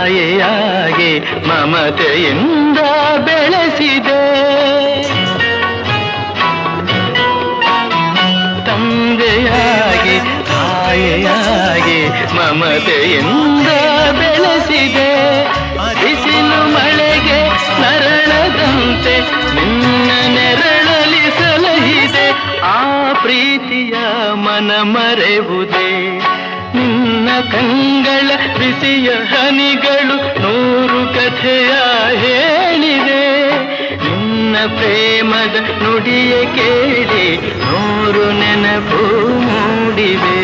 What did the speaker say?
ತಾಯಿಯಾಗಿ ಮಮತೆಯಿಂದ ಬೆಳೆಸಿದೆ. ತಂದೆಯಾಗಿ ತಾಯಿಯಾಗಿ ಮಮತೆಯಿಂದ ಬೆಳೆಸಿದೆ. ಬಿಸಿಲು ಮಳೆಗೆ ನರಳದಂತೆ ನಿನ್ನ ನೆರಳಲಿ ಸಲಹಿದೆ. ಆ ಪ್ರೀತಿಯ ಮನ ಮರೆವುದೇ. ನಿನ್ನ ಕಂಗಳ ಬಿಸಿಯ ಹನಿಗಳು 100 ಕಥೆಯ ಹೇಳಿದೆ. ನಿನ್ನ ಪ್ರೇಮದ ನುಡಿಯ ಕೇಳಿ 100 ನೆನಪು ಮೂಡಿವೆ.